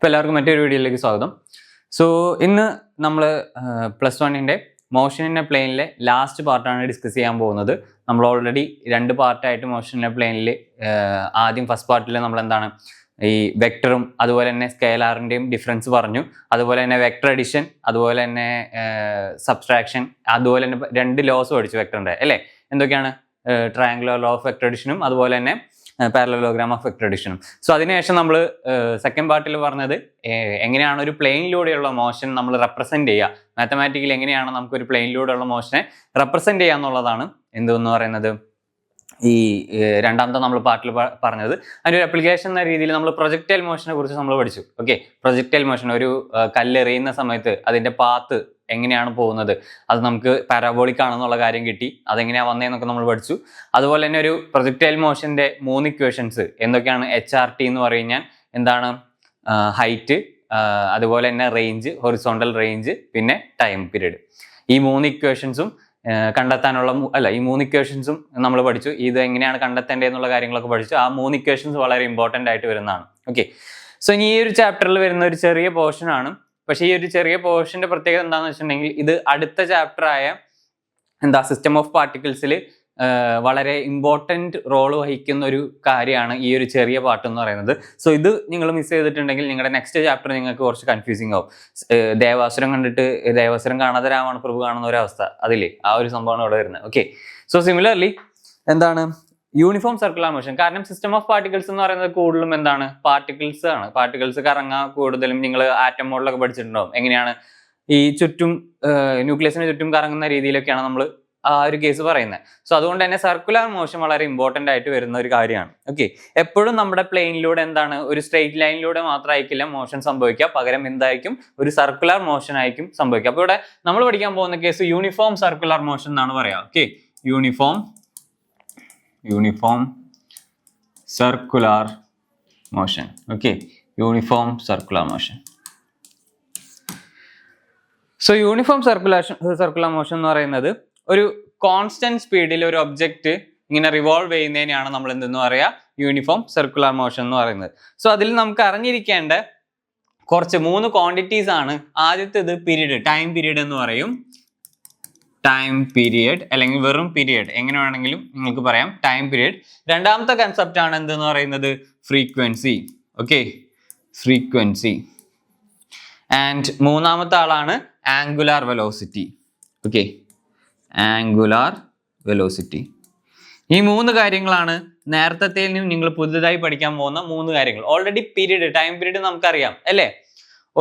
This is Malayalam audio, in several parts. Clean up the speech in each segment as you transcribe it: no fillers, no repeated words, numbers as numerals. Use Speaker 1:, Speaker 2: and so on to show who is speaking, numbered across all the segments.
Speaker 1: ഇപ്പോൾ എല്ലാവർക്കും മറ്റൊരു വീഡിയോയിലേക്ക് സ്വാഗതം. സോ ഇന്ന് നമ്മൾ +1 മോഷൻ ഇൻ എ പ്ലെയിനിലെ ലാസ്റ്റ് പാർട്ടാണ് ഡിസ്കസ് ചെയ്യാൻ പോകുന്നത്. നമ്മൾ ഓൾറെഡി 2 പാർട്ടായിട്ട് മോഷൻ ഇൻ എ പ്ലെയിനിൽ ആദ്യം ഫസ്റ്റ് പാർട്ടിൽ നമ്മൾ എന്താണ് ഈ വെക്ടറും അതുപോലെ തന്നെ സ്കേലാറിൻ്റെയും ഡിഫറൻസ് പറഞ്ഞു. അതുപോലെ തന്നെ വെക്ടർ അഡിഷൻ, അതുപോലെ തന്നെ സബ്സ്ട്രാക്ഷൻ, അതുപോലെ തന്നെ 2 ലോസ് പഠിച്ചു വെക്ടറിൻ്റെ അല്ലേ. എന്തൊക്കെയാണ്? ട്രയാങ്കുലർ ലോ ഓഫ് വെക്ടർ അഡിഷനും അതുപോലെ തന്നെ പാരലലോഗ്രാം ഓഫ് വെക്ടർ അഡിഷനും. സോ അതിനുശേഷം നമ്മൾ സെക്കൻഡ് പാർട്ടിൽ പറഞ്ഞത് എങ്ങനെയാണ് ഒരു പ്ലെയിനിലൂടെയുള്ള മോഷൻ നമ്മൾ റെപ്രസെന്റ് ചെയ്യുക, മാത്തമാറ്റിക്കലി എങ്ങനെയാണ് നമുക്കൊരു പ്ലെയിനിലൂടെയുള്ള മോഷനെ റെപ്രസെന്റ് ചെയ്യുക എന്നുള്ളതാണ് എന്തെന്ന് പറയുന്നത് ഈ രണ്ടാമത്തെ നമ്മൾ പാർട്ടിൽ പറഞ്ഞത്. അതിൻ്റെ ഒരു അപ്ലിക്കേഷൻ എന്ന രീതിയിൽ നമ്മൾ പ്രൊജക്ടൈൽ മോഷനെ കുറിച്ച് നമ്മൾ പഠിച്ചു. ഓക്കെ, പ്രൊജക്ടൈൽ മോഷൻ, ഒരു കല്ലെറിയുന്ന സമയത്ത് അതിൻ്റെ പാത്ത് എങ്ങനെയാണ് പോകുന്നത്, അത് നമുക്ക് പാരാബോളിക് ആണെന്നുള്ള കാര്യം കിട്ടി. അതെങ്ങനെയാണ് വന്നതെന്നൊക്കെ നമ്മൾ പഠിച്ചു. അതുപോലെ തന്നെ ഒരു പ്രൊജക്ടൈൽ മോഷൻ്റെ 3 ഇക്വേഷൻസ് എന്തൊക്കെയാണ്? HRT എന്ന് പറഞ്ഞാൽ എന്താണ്? ഹൈറ്റ്, അതുപോലെ തന്നെ റേഞ്ച്, ഹൊറിസോണ്ടൽ റേഞ്ച്, പിന്നെ ടൈം പീരീഡ്. ഈ 3 ഇക്വേഷൻസും കണ്ടെത്താനുള്ള ഈ 3 ഇക്വേഷൻസും നമ്മൾ പഠിച്ചു. ഇത് എങ്ങനെയാണ് കണ്ടെത്തേണ്ടതെന്നുള്ള കാര്യങ്ങളൊക്കെ പഠിച്ചു. ആ 3 ഇക്വേഷൻസ് വളരെ ഇമ്പോർട്ടൻ്റ് ആയിട്ട് വരുന്നതാണ്. ഓക്കെ, സോ ഇനി ഈ ഒരു ചാപ്റ്ററിൽ വരുന്ന ഒരു ചെറിയ പോർഷൻ ആണ്. പക്ഷേ ഈ ഒരു ചെറിയ പോർഷന്റെ പ്രത്യേകത എന്താണെന്ന് വെച്ചിട്ടുണ്ടെങ്കിൽ ഇത് അടുത്ത ചാപ്റ്റർ ആയ സിസ്റ്റം ഓഫ് പാർട്ടിക്കിൾസിൽ വളരെ ഇമ്പോർട്ടൻറ്റ് റോൾ വഹിക്കുന്ന ഒരു കാര്യമാണ് ഈ ഒരു ചെറിയ പാർട്ട് എന്ന് പറയുന്നത്. സോ ഇത് നിങ്ങൾ മിസ് ചെയ്തിട്ടുണ്ടെങ്കിൽ നിങ്ങളുടെ നെക്സ്റ്റ് ചാപ്റ്റർ നിങ്ങൾക്ക് കുറച്ച് കൺഫ്യൂസിങ് ആവും. ദേവാസുരം കണ്ടിട്ട് ദേവാസുരം കാണാതെ രാവണ പ്രഭു കാണുന്ന ഒരവസ്ഥ, അതില്ലേ ആ ഒരു സംഭവമാണ് ഇവിടെ വരുന്നത്. ഓക്കെ, സോ സിമിലർലി എന്താണ് യൂണിഫോം സർക്കുലർ മോഷൻ? കാരണം സിസ്റ്റം ഓഫ് പാർട്ടിക്കിൾസ് എന്ന് പറയുന്നത് കൂടുതലും എന്താണ്? പാർട്ടിക്കിൾസ് ആണ്. പാർട്ടിക്കിൾസ് കറങ്ങാൻ കൂടുതലും നിങ്ങൾ ആറ്റം മോഡലൊക്കെ പഠിച്ചിട്ടുണ്ടാവും. എങ്ങനെയാണ് ഈ ചുറ്റും ന്യൂക്ലിയസിന് ചുറ്റും കറങ്ങുന്ന രീതിയിലൊക്കെയാണ് നമ്മൾ ആ ഒരു കേസ് പറയുന്നത്. സോ അതുകൊണ്ട് തന്നെ സർക്കുലർ മോഷൻ വളരെ ഇമ്പോർട്ടൻ്റ് ആയിട്ട് വരുന്ന ഒരു കാര്യമാണ്. ഓക്കെ, എപ്പോഴും നമ്മുടെ പ്ലെയിനിലൂടെ എന്താണ് ഒരു സ്ട്രെയിറ്റ് ലൈനിലൂടെ മാത്രമായിരിക്കില്ല മോഷൻ സംഭവിക്കുക, പകരം എന്തായിരിക്കും? ഒരു സർക്കുലർ മോഷൻ ആയിരിക്കും സംഭവിക്കുക. അപ്പോൾ ഇവിടെ നമ്മൾ പഠിക്കാൻ പോകുന്ന കേസ് യൂണിഫോം സർക്കുലർ മോഷൻ എന്നാണ് പറയാം. Okay, uniform circular motion. Okay, uniform circular motion. So uniform circular motion എന്ന് പറയുന്നത് ഒരു കോൺസ്റ്റന്റ് സ്പീഡിൽ ഒരു ഒബ്ജക്റ്റ് ഇങ്ങനെ റിവോൾവ് ചെയ്യുന്നതിനെയാണ് നമ്മൾ എന്തെന്ന് പറയാ? യൂണിഫോം സർക്കുലർ മോഷൻ എന്ന് പറയുന്നത്. സോ അതിൽ നമുക്ക് അറിഞ്ഞിരിക്കേണ്ട കുറച്ച് 3 ക്വാണ്ടിറ്റീസ് ആണ്. ആദ്യത്തേത് പീരീഡ്, ടൈം പീരീഡ് എന്ന് പറയും. ടൈം പീരിയഡ് അല്ലെങ്കിൽ വെറും പീരിയഡ്, എങ്ങനെ വേണമെങ്കിലും നിങ്ങൾക്ക് പറയാം, ടൈം പീരിയഡ്. രണ്ടാമത്തെ കൺസെപ്റ്റ് ആണ് എന്തെന്ന് പറയുന്നത്? ഫ്രീക്വൻസി. Okay, frequency. ആൻഡ് മൂന്നാമത്തെ ആളാണ് angular velocity. Okay, angular velocity. ഈ 3 കാര്യങ്ങളാണ് നേരത്തെ നിങ്ങൾ പുതുതായി പഠിക്കാൻ പോകുന്ന 3 കാര്യങ്ങൾ. ഓൾറെഡി പീരീഡ്, ടൈം പീരീഡ് നമുക്കറിയാം അല്ലേ?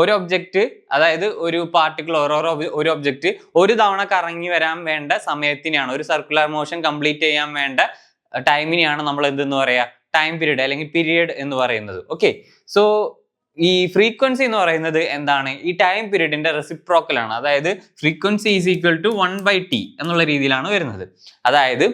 Speaker 1: ഒരു ഒബ്ജക്റ്റ്, അതായത് ഒരു പാർട്ടിക്കിൾ, ഒരു ഒബ്ജക്റ്റ് ഒരു തവണ കറങ്ങി വരാൻ വേണ്ട സമയത്തിനെയാണ്, ഒരു സർക്കുലർ മോഷൻ കംപ്ലീറ്റ് ചെയ്യാൻ വേണ്ട ടൈമിനെയാണ് നമ്മൾ എന്തെന്ന് പറയാ? ടൈം പീരീഡ് അല്ലെങ്കിൽ പീരിയഡ് എന്ന് പറയുന്നത്. ഓക്കെ, സോ ഈ ഫ്രീക്വൻസി എന്ന് പറയുന്നത് എന്താണ്? ഈ ടൈം പീരീഡിന്റെ റെസിപ്രോക്കൽ ആണ്. അതായത് frequency is equal to 1/t എന്നുള്ള രീതിയിലാണ് വരുന്നത്. അതായത്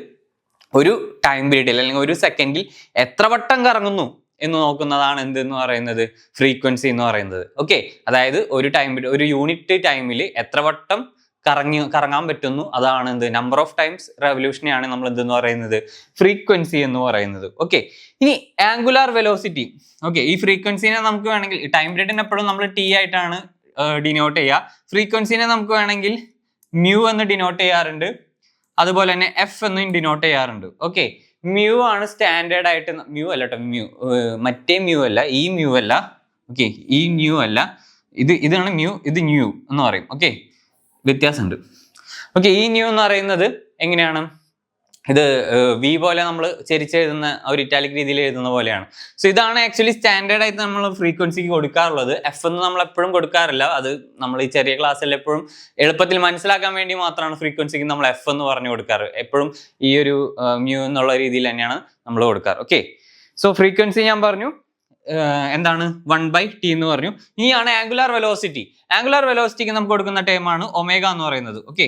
Speaker 1: ഒരു ടൈം പീരീഡിൽ അല്ലെങ്കിൽ ഒരു സെക്കൻഡിൽ എത്ര വട്ടം കറങ്ങുന്നു എന്ന് നോക്കുന്നതാണ് എന്തെന്ന് പറയുന്നത്? ഫ്രീക്വൻസി എന്ന് പറയുന്നത്. ഓക്കെ, അതായത് ഒരു ടൈം പീരീഡ്, ഒരു യൂണിറ്റ് ടൈമിൽ എത്ര വട്ടം കറങ്ങാൻ പറ്റുന്നു, അതാണ് എന്ത്? നമ്പർ ഓഫ് ടൈംസ് റെവല്യൂഷനെയാണ് നമ്മൾ എന്തെന്ന് പറയുന്നത്? ഫ്രീക്വൻസി എന്ന് പറയുന്നത്. ഓക്കെ, ഇനി ആംഗുലാർ വെലോസിറ്റി. ഓക്കെ, ഈ ഫ്രീക്വൻസിനെ നമുക്ക് വേണമെങ്കിൽ ടൈം പീരീഡിനെ എപ്പോഴും നമ്മൾ ടി ആയിട്ടാണ് ഡിനോട്ട് ചെയ്യുക. ഫ്രീക്വൻസിനെ നമുക്ക് വേണമെങ്കിൽ മ്യൂ എന്ന് ഡിനോട്ട് ചെയ്യാറുണ്ട്, അതുപോലെ തന്നെ എഫ് എന്നും ഡിനോട്ട് ചെയ്യാറുണ്ട്. ഓക്കെ, മ്യൂ ആണ് സ്റ്റാൻഡേർഡ് ആയിട്ട്. മ്യൂ അല്ല കേട്ടോ, മറ്റേ മ്യൂ അല്ല, ഈ മ്യൂ അല്ല. ഓക്കെ, ഈ മ്യൂ അല്ല, ഇതാണ് മ്യൂ, ഇത് ന്യൂ എന്ന് പറയും. ഓക്കെ, വ്യത്യാസമുണ്ട്. ഓക്കെ, ഈ ന്യൂ എന്ന് പറയുന്നത് എങ്ങനെയാണ്? ഇത് വി പോലെ നമ്മൾ ചെരിച്ചെഴുതുന്ന ഒരു ഇറ്റാലിക് രീതിയിൽ എഴുതുന്ന പോലെയാണ്. സോ ഇതാണ് ആക്ച്വലി സ്റ്റാൻഡേർഡ് ആയിട്ട് നമ്മൾ ഫ്രീക്വൻസിക്ക് കൊടുക്കാറുള്ളത്. എഫ് എന്ന് നമ്മൾ എപ്പോഴും കൊടുക്കാറില്ല. അത് നമ്മൾ ഈ ചെറിയ ക്ലാസ്സിൽ എപ്പോഴും എളുപ്പത്തിൽ മനസ്സിലാക്കാൻ വേണ്ടി മാത്രമാണ് ഫ്രീക്വൻസിക്ക് നമ്മൾ എഫ് എന്ന് പറഞ്ഞു കൊടുക്കാറ്. എപ്പോഴും ഈ ഒരു മ്യൂ എന്നുള്ള രീതിയിൽ തന്നെയാണ് നമ്മൾ കൊടുക്കാറ്. ഓക്കെ, സോ ഫ്രീക്വൻസി ഞാൻ പറഞ്ഞു എന്താണ്? 1/t എന്ന് പറഞ്ഞു. ഇനിയാണ് ആംഗുലാർ വെലോസിറ്റി. ആംഗുലാർ വെലോസിറ്റിക്ക് നമുക്ക് കൊടുക്കുന്ന ടേമാണ് ഒമേഗ എന്ന് പറയുന്നത്. ഓക്കെ,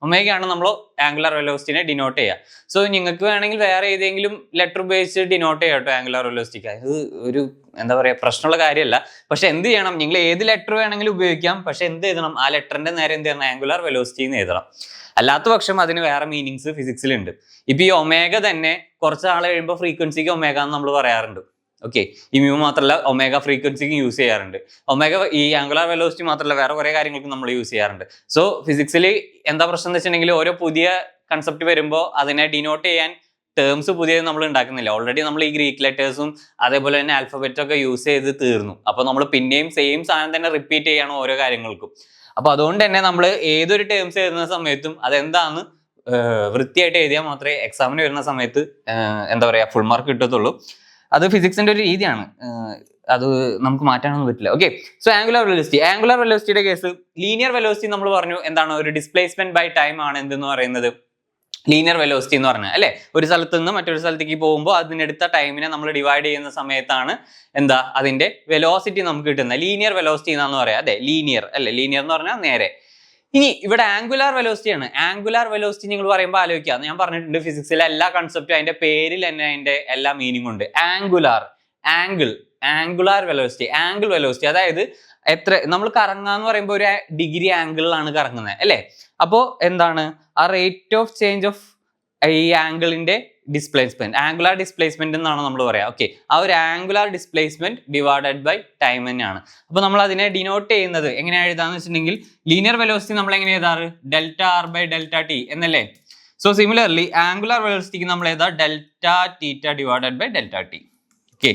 Speaker 1: ഒമേഗയാണ് നമ്മൾ ആംഗുലാർ വെലോസിറ്റിനെ ഡിനോട്ട് ചെയ്യുക. സോ നിങ്ങൾക്ക് വേണമെങ്കിൽ വേറെ ഏതെങ്കിലും ലെറ്റർ ഉപയോഗിച്ച് ഡിനോട്ട് ചെയ്യാം കേട്ടോ ആംഗുലാർ വെലോസിറ്റിക്ക്. അത് ഒരു എന്താ പറയുക, പ്രശ്നമുള്ള കാര്യമല്ല. പക്ഷെ എന്ത് ചെയ്യണം? നിങ്ങൾ ഏത് ലെറ്റർ വേണമെങ്കിലും ഉപയോഗിക്കാം. പക്ഷെ എന്ത് എഴുതണം? ആ ലെറ്ററിന്റെ നേരെ എന്ത് ചെയ്യണം? ആംഗുലാർ വെലോസിറ്റി എന്ന് എഴുതണം. അല്ലാത്ത പക്ഷം അതിന് വേറെ മീനിങ്സ് ഫിസിക്സിലുണ്ട്. ഇപ്പൊ ഈ ഒമേഗ തന്നെ കുറച്ച് നാൾ കഴിയുമ്പോൾ ഫ്രീക്വൻസിക്ക് ഒമേഗ എന്ന് നമ്മൾ പറയാറുണ്ട് ഓക്കെ. ഈ മ്യൂ മാത്രമല്ല ഒമേഗ ഫ്രീക്വൻസിക്കും യൂസ് ചെയ്യാറുണ്ട്. ഒമേഗ ഈ ആംഗുലാർ വെലോസിറ്റി മാത്രമല്ല വേറെ കുറെ കാര്യങ്ങൾക്കും നമ്മൾ യൂസ് ചെയ്യാറുണ്ട്. സോ ഫിസിക്സിൽ എന്താ പ്രശ്നം എന്ന് വെച്ചിട്ടുണ്ടെങ്കിൽ ഓരോ പുതിയ കൺസെപ്റ്റ് വരുമ്പോൾ അതിനെ ഡിനോട്ട് ചെയ്യാൻ ടേംസ് പുതിയത് നമ്മൾ ഉണ്ടാക്കുന്നില്ല. ഓൾറെഡി നമ്മൾ ഈ ഗ്രീക്ക് ലെറ്റേഴ്സും അതേപോലെ തന്നെ ആൽഫബറ്റും ഒക്കെ യൂസ് ചെയ്ത് തീർന്നു. അപ്പോൾ നമ്മൾ പിന്നെയും സെയിം സാധനം തന്നെ റിപ്പീറ്റ് ചെയ്യണം ഓരോ കാര്യങ്ങൾക്കും. അപ്പോൾ അതുകൊണ്ട് തന്നെ നമ്മൾ ഏതൊരു ടേംസ് എഴുതുന്ന സമയത്തും അതെന്താന്ന് വൃത്തിയായിട്ട് എഴുതിയാൽ മാത്രമേ എക്സാമിന് വരുന്ന സമയത്ത് എന്താ പറയുക ഫുൾ മാർക്ക് കിട്ടത്തുള്ളൂ. അത് ഫിസിക്സിന്റെ ഒരു രീതിയാണ്, അത് നമുക്ക് മാറ്റാനൊന്നും പറ്റില്ല. ഓക്കെ. സോ ആംഗുലാർ വെലോസിറ്റിയുടെ കേസ് ലീനിയർ വെലോസിറ്റി നമ്മൾ പറഞ്ഞു എന്താണ്, ഒരു ഡിസ്പ്ലേസ്മെന്റ് ബൈ ടൈം ആണ് എന്തെന്ന് പറയുന്നത് ലീനിയർ വെലോസിറ്റി എന്ന് പറഞ്ഞാൽ അല്ലെ. ഒരു സ്ഥലത്ത് നിന്ന് മറ്റൊരു സ്ഥലത്തേക്ക് പോകുമ്പോൾ അതിനെടുത്ത ടൈമിനെ നമ്മൾ ഡിവൈഡ് ചെയ്യുന്ന സമയത്താണ് എന്താ അതിന്റെ വെലോസിറ്റി നമുക്ക് കിട്ടുന്നത്. ലീനിയർ വെലോസിറ്റി എന്നാന്ന് പറയാം. അതെ, ലീനിയർ അല്ലെ, ലീനിയർ എന്ന് പറഞ്ഞാൽ നേരെ. ഇനി ഇവിടെ ആംഗുലാർ വെലോസിറ്റി ആണ്. ആംഗുലാർ വെലോസിറ്റി നിങ്ങൾ പറയുമ്പോൾ ആലോചിക്കുക, ഞാൻ പറഞ്ഞിട്ടുണ്ട് ഫിസിക്സിലെ എല്ലാ കൺസെപ്റ്റും അതിന്റെ പേരിൽ തന്നെ അതിന്റെ എല്ലാ മീനിങ് ഉണ്ട്. ആംഗുലാർ വെലോസിറ്റി, ആംഗിൾ വെലോസിറ്റി, അതായത് എത്ര നമ്മൾ കറങ്ങാന്ന് പറയുമ്പോൾ ഒരു ഡിഗ്രി ആംഗിളിലാണ് കറങ്ങുന്നത് അല്ലെ. അപ്പോ എന്താണ് ആ റേറ്റ് ഓഫ് ചേഞ്ച് ഓഫ് ഈ ആംഗിളിന്റെ ഡിസ്പ്ലേസ്മെന്റ്, ആംഗുലാർ ഡിസ്പ്ലേസ്മെന്റ് എന്നാണ് നമ്മൾ പറയാം. ഓക്കെ. ആ ഒരു angular displacement divided by time തന്നെയാണ്. അപ്പൊ നമ്മൾ അതിനെ ഡിനോട്ട് ചെയ്യുന്നത് എങ്ങനെയാണ് എഴുതാന്ന് വെച്ചിട്ടുണ്ടെങ്കിൽ ലീനിയർ വെലോസിറ്റി നമ്മൾ എങ്ങനെ എഴുതാറ്, delta R by delta t എന്നല്ലേ. സോ സിമിലർലി ആംഗുലാർ വെലോസിറ്റിക്ക് നമ്മൾ എഴുതാ delta theta divided by delta t. Okay.